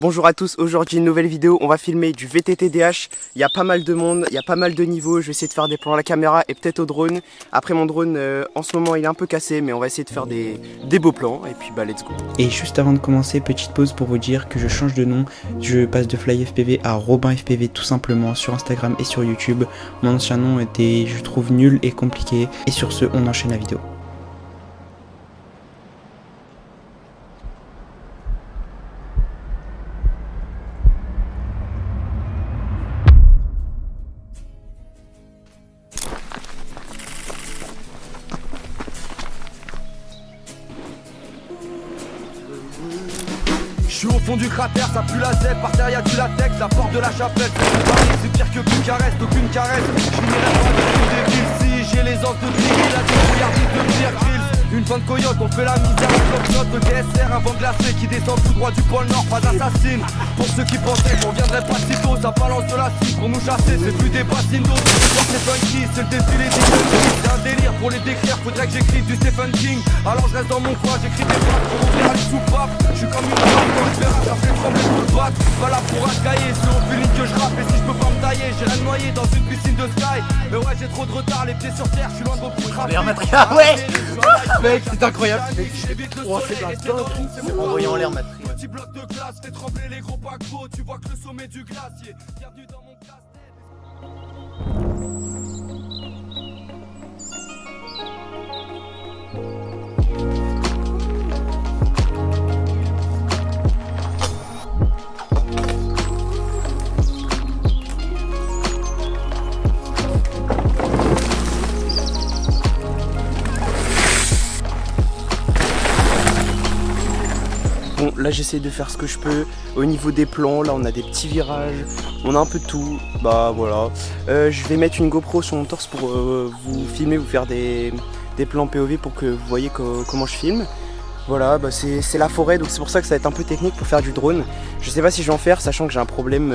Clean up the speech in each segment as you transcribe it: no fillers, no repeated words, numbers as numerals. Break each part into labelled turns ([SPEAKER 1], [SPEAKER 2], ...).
[SPEAKER 1] Bonjour à tous, aujourd'hui une nouvelle vidéo, on va filmer du VTT-DH, il y a pas mal de monde, il y a pas mal de niveaux, je vais essayer de faire des plans à la caméra et peut-être au drone. Après mon drone en ce moment il est un peu cassé mais on va essayer de faire des beaux plans et puis bah let's go. Et juste avant de commencer, petite pause pour vous dire que je change de nom, je passe de FlyFPV à RobinFPV tout simplement sur Instagram et sur YouTube. Mon ancien nom était je trouve nul et compliqué et sur ce on enchaîne la vidéo.
[SPEAKER 2] Je suis au fond du cratère, ça pue la zèbre, par terre y'a du latex, la porte de la chapelle, c'est Paris, c'est pire que Bucarest, aucune caresse, je n'irai pas de des villes, si j'ai les os de tigre, la débrouillardise de Pierre Grills, une fin de coyote, on fait la misère en bloc-notes, le DSR avant glacé, qui descend tout droit du pôle Nord, pas d'assassine, pour ceux qui pensaient qu'on viendrait pas si tôt, ça balance de la cible pour nous chasser, c'est plus des bassines d'eau, c'est funky, c'est le défilé des gueules, c'est un délire, pour les décrire, faudrait que j'écrive du Stephen King, alors je reste dans mon coin, j'écris des phrases pour ouvrir à soupape, je suis comme une ça fait trembler tout le bac. Pas là pour racailler, c'est au feeling que je rappe. Et si je peux pas me tailler, j'irai me noyer dans une piscine de sky. Mais ouais, j'ai trop de retard, les pieds sur terre, je suis loin de beaucoup de trafic.
[SPEAKER 3] Ah ouais. Mec, c'est incroyable. Oh, c'est un dingue. C'est envoyé en l'air, Matrix.
[SPEAKER 2] Petit bloc de glace, fait trembler les gros paquebots. Tu vois que le sommet du glacier. Bienvenue dans mon classe.
[SPEAKER 1] Bon là j'essaie de faire ce que je peux au niveau des plans, là on a des petits virages, on a un peu de tout, bah voilà. Je vais mettre une GoPro sur mon torse pour vous filmer, vous faire des plans POV pour que vous voyez comment je filme. Voilà, bah c'est la forêt donc c'est pour ça que ça va être un peu technique pour faire du drone. Je sais pas si je vais en faire sachant que j'ai un problème,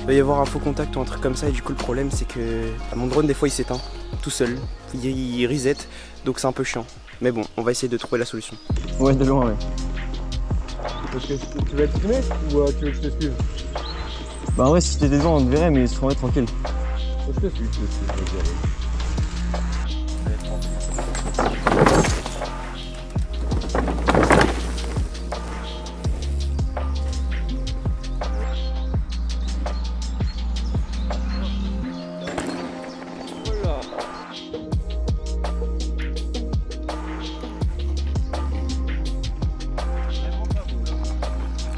[SPEAKER 1] il va y avoir un faux contact ou un truc comme ça et du coup le problème c'est que mon drone des fois il s'éteint tout seul, il reset donc c'est un peu chiant. Mais bon, on va essayer de trouver la solution.
[SPEAKER 3] Ouais, de loin, ouais.
[SPEAKER 4] Parce que tu vas être filmé ou tu veux que je te suive?
[SPEAKER 3] Bah en vrai, si t'es dedans, on te verrait, mais je serais tranquille.
[SPEAKER 4] Je te suis, vas-y.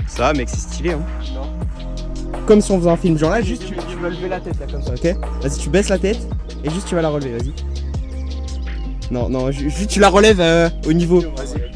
[SPEAKER 1] Ça va mec, c'est stylé hein. Non. Comme si on faisait un film, genre là juste tu
[SPEAKER 4] vas lever la tête là comme ça.
[SPEAKER 1] Ok. Vas-y tu baisses la tête et juste tu vas la relever, vas-y. Non, juste tu la relèves au niveau.
[SPEAKER 4] Vas-y.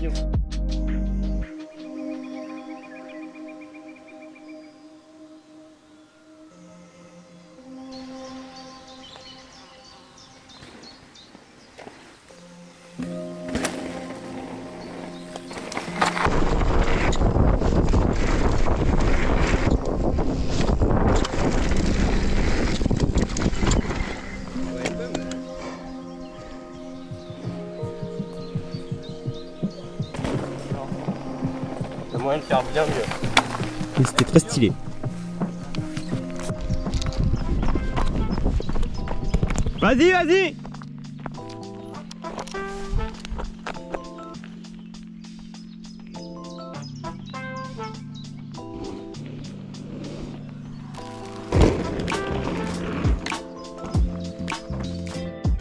[SPEAKER 1] Il y a moyen de faire bien mieux. Et c'était très stylé. Vas-y, vas-y.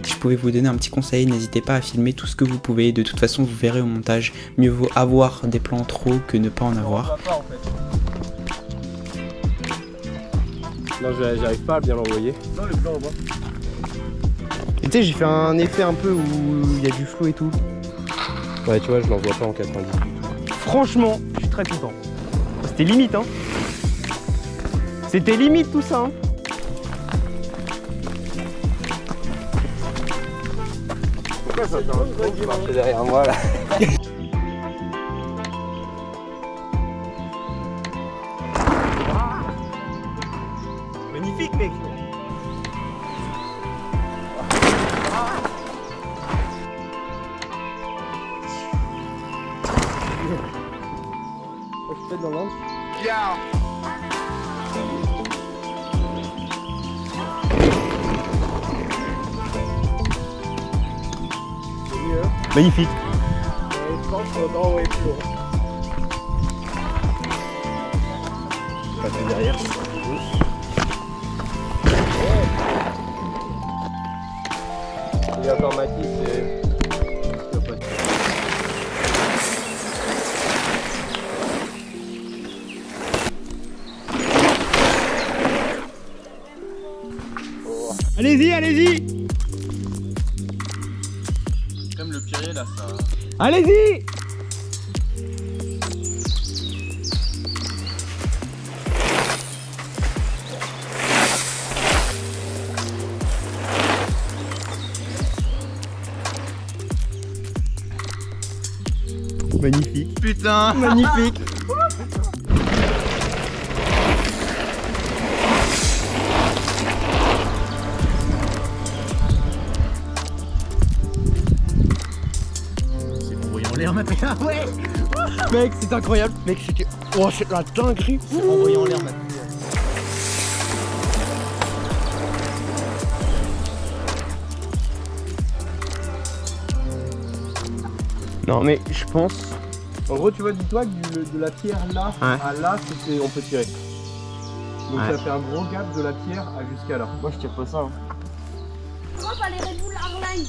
[SPEAKER 1] Je pouvais vous donner un petit conseil, n'hésitez pas à filmer tout ce que vous pouvez, de toute façon vous verrez au montage, mieux vaut avoir des plans trop que ne pas en avoir.
[SPEAKER 4] Non, j'arrive pas à bien l'envoyer. Non, le plan on voit.
[SPEAKER 1] Et tu sais, j'ai fait un effet un peu où il y a du flou et tout.
[SPEAKER 4] Ouais, tu vois, je l'envoie pas en 90.
[SPEAKER 1] Franchement, je suis très content. C'était limite, hein. C'était limite tout ça, hein.
[SPEAKER 4] Pourquoi ça fait un truc qui marche derrière moi là?
[SPEAKER 1] Magnifique, mec.
[SPEAKER 4] Je suis peut-être dans l'angle.
[SPEAKER 3] Ciao.
[SPEAKER 4] Magnifique. Je pense qu'on va envoyer plus loin. Passer derrière. Il y a encore Mathis et...
[SPEAKER 5] Allez-y, allez-y.
[SPEAKER 4] Comme le Piré là, ça...
[SPEAKER 5] Allez-y. Magnifique.
[SPEAKER 3] Putain.
[SPEAKER 5] Magnifique.
[SPEAKER 3] C'est envoyé en l'air maintenant. Ah ouais.
[SPEAKER 5] Mec, c'est incroyable. Mec, c'était... Oh, c'est la dinguerie.
[SPEAKER 3] C'est envoyé en l'air maintenant.
[SPEAKER 5] Non, mais je pense...
[SPEAKER 4] En gros, tu vois, dis-toi que de la pierre là à là, on peut tirer. Donc ça fait un gros gap de la pierre à jusqu'à là.
[SPEAKER 5] Moi, je tire pas ça. Hein.
[SPEAKER 6] Moi, pas les Red Bull Hardline.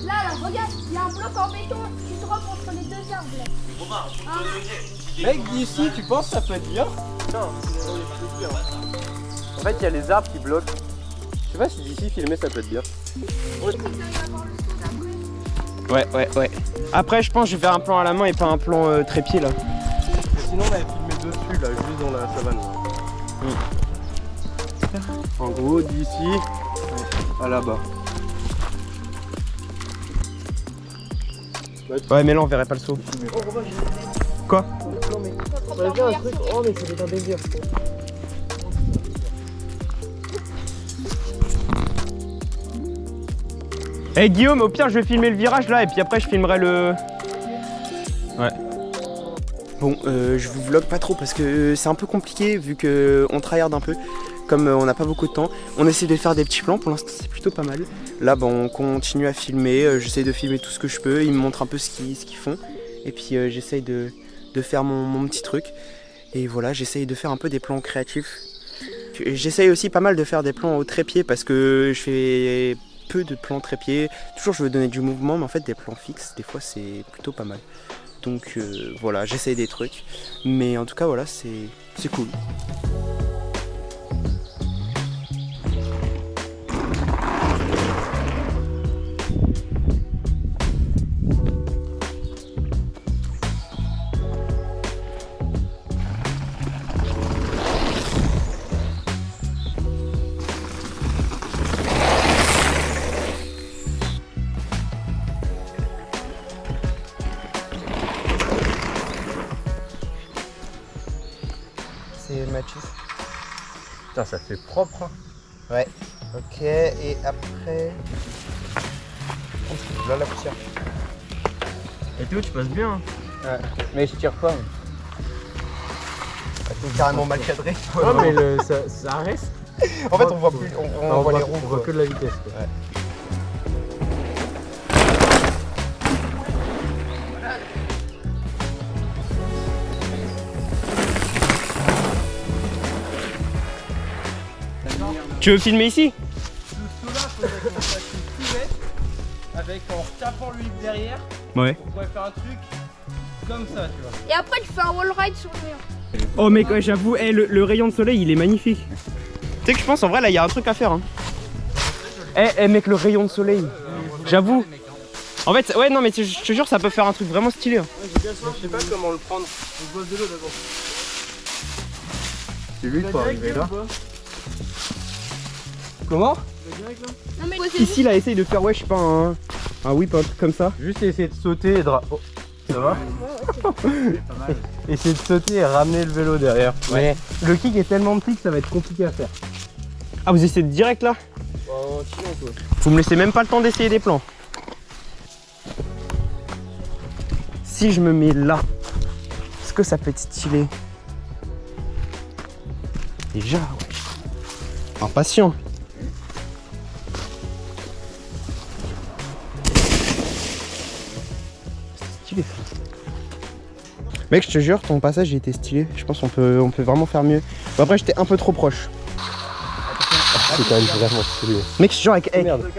[SPEAKER 6] Là, regarde, il y a un bloc en béton. Tu drops entre les deux arbres. Là.
[SPEAKER 4] Mec, d'ici, tu penses que ça peut être bien? En fait, il y a les arbres qui bloquent. Je sais pas si d'ici filmer ça peut être bien.
[SPEAKER 5] Ouais. Après, je pense que je vais faire un plan à la main et pas un plan trépied là.
[SPEAKER 4] Sinon, on avait filmé dessus là, juste dans la savane. En gros, d'ici à là-bas.
[SPEAKER 5] Ouais, mais là, on verrait pas le saut. Quoi?
[SPEAKER 6] Ça va un truc.
[SPEAKER 5] Oh, mais c'était un désir. Eh Guillaume, au pire je vais filmer le virage là et puis après je filmerai le... Ouais.
[SPEAKER 1] Bon, je vous vlog pas trop parce que c'est un peu compliqué vu qu'on tryhard un peu. Comme on n'a pas beaucoup de temps, on essaie de faire des petits plans, pour l'instant c'est plutôt pas mal. Là on continue à filmer, j'essaie de filmer tout ce que je peux, ils me montrent un peu ce qu'ils font. Et puis j'essaye de faire mon petit truc. Et voilà, j'essaye de faire un peu des plans créatifs. J'essaye aussi pas mal de faire des plans au trépied parce que je fais peu de plans trépied. Toujours je veux donner du mouvement, mais en fait des plans fixes, des fois c'est plutôt pas mal. Donc voilà, j'essaye des trucs. Mais en tout cas voilà, c'est cool. C'est Mathis.
[SPEAKER 4] Putain, ça fait propre.
[SPEAKER 1] Ouais. Ok, et après... Oh, là la poussière.
[SPEAKER 5] Et Théo, tu passes bien.
[SPEAKER 1] Ouais.
[SPEAKER 5] Mais je tire pas.
[SPEAKER 1] C'est carrément mal cadré.
[SPEAKER 5] Non mais ça reste.
[SPEAKER 1] En fait on voit plus, on voit les roues.
[SPEAKER 4] On voit que de la vitesse. Quoi.
[SPEAKER 1] Ouais.
[SPEAKER 5] Tu veux filmer ici?
[SPEAKER 3] Ce saut-là, faudrait qu'on fasse une cuvette avec en tapant l'huile derrière.
[SPEAKER 5] Ouais.
[SPEAKER 3] On pourrait faire un truc comme ça, tu vois.
[SPEAKER 6] Et après, tu fais un wall ride sur le mur.
[SPEAKER 5] Oh mec, ouais, j'avoue, le rayon de soleil il est magnifique. Tu sais que je pense en vrai là il y a un truc à faire. Hein. Mec, le rayon de soleil, j'avoue. En fait, ouais, non mais je te jure, ça peut faire un truc vraiment stylé. Hein.
[SPEAKER 4] Je sais pas comment le prendre. On bosse de l'eau d'abord. C'est lui qui faut arriver là.
[SPEAKER 5] Comment?
[SPEAKER 6] Non, mais
[SPEAKER 5] Ici là, essaye de faire, ouais, je sais pas, un whip, un truc comme ça.
[SPEAKER 4] Juste essayer de sauter et de oh, ça va? Essayer de sauter et ramener le vélo derrière.
[SPEAKER 5] Ouais.
[SPEAKER 4] Le kick est tellement petit que ça va être compliqué à faire.
[SPEAKER 5] Ah, vous essayez de direct là? Vous me laissez même pas le temps d'essayer des plans. Si je me mets là, est-ce que ça peut être stylé? Déjà, ouais. Impatient. C'est stylé ça. Mec, je te jure, ton passage il était stylé. Je pense qu'on peut vraiment faire mieux. Bon, après, j'étais un peu trop proche.
[SPEAKER 4] C'est quand même vraiment stylé.
[SPEAKER 5] Mec, je te jure avec. Hey.
[SPEAKER 4] Merde.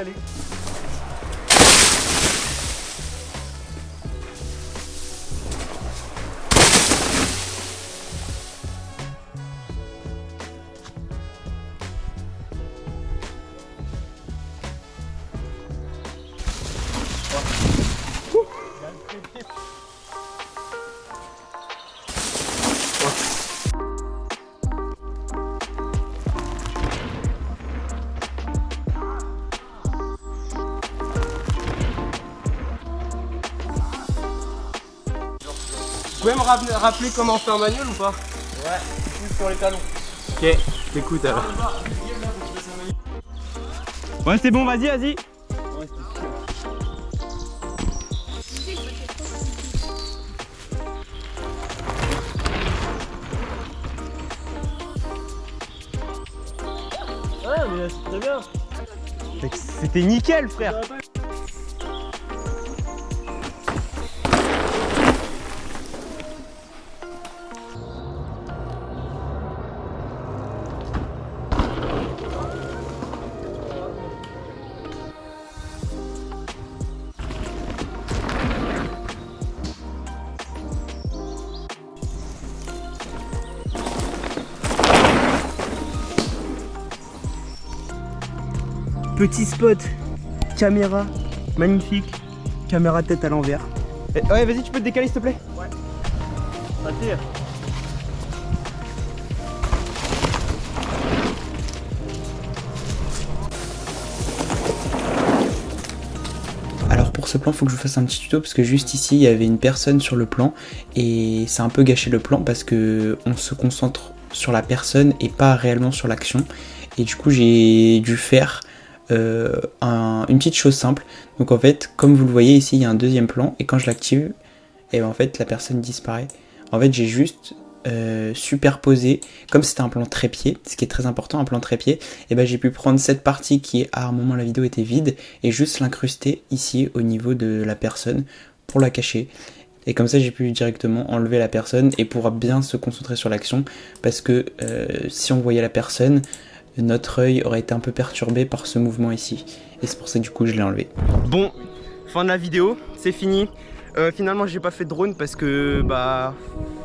[SPEAKER 5] Vous pouvez me rappeler comment on fait un manuel ou pas?
[SPEAKER 3] Ouais, tu sur les talons.
[SPEAKER 5] Ok, écoute alors. Ouais, c'est bon, vas-y, vas-y.
[SPEAKER 3] Ouais, mais c'est très bien.
[SPEAKER 5] C'était nickel, frère. Petit spot, caméra, magnifique, caméra tête à l'envers. Ouais, vas-y, tu peux te décaler s'il te plaît?
[SPEAKER 3] Ouais. Ça tire.
[SPEAKER 1] Alors pour ce plan, faut que je vous fasse un petit tuto parce que juste ici, il y avait une personne sur le plan et ça a un peu gâché le plan parce que on se concentre sur la personne et pas réellement sur l'action. Et du coup, j'ai dû faire une petite chose simple. Donc en fait, comme vous le voyez ici, il y a un deuxième plan et quand je l'active, et ben en fait la personne disparaît. En fait, j'ai juste superposé, comme c'était un plan trépied, ce qui est très important, un plan trépied, et ben j'ai pu prendre cette partie qui à un moment la vidéo était vide et juste l'incruster ici au niveau de la personne pour la cacher. Et comme ça j'ai pu directement enlever la personne et pouvoir bien se concentrer sur l'action parce que si on voyait la personne, notre œil aurait été un peu perturbé par ce mouvement ici. Et c'est pour ça que du coup je l'ai enlevé. Bon, fin de la vidéo, c'est fini. Finalement j'ai pas fait de drone parce que bah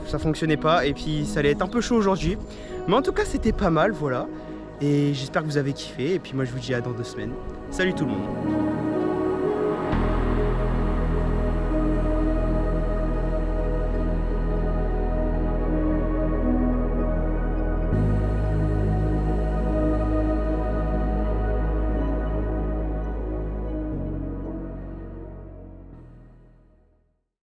[SPEAKER 1] ça fonctionnait pas et puis ça allait être un peu chaud aujourd'hui. Mais en tout cas c'était pas mal, voilà. Et j'espère que vous avez kiffé et puis moi je vous dis à dans 2 semaines. Salut tout le monde.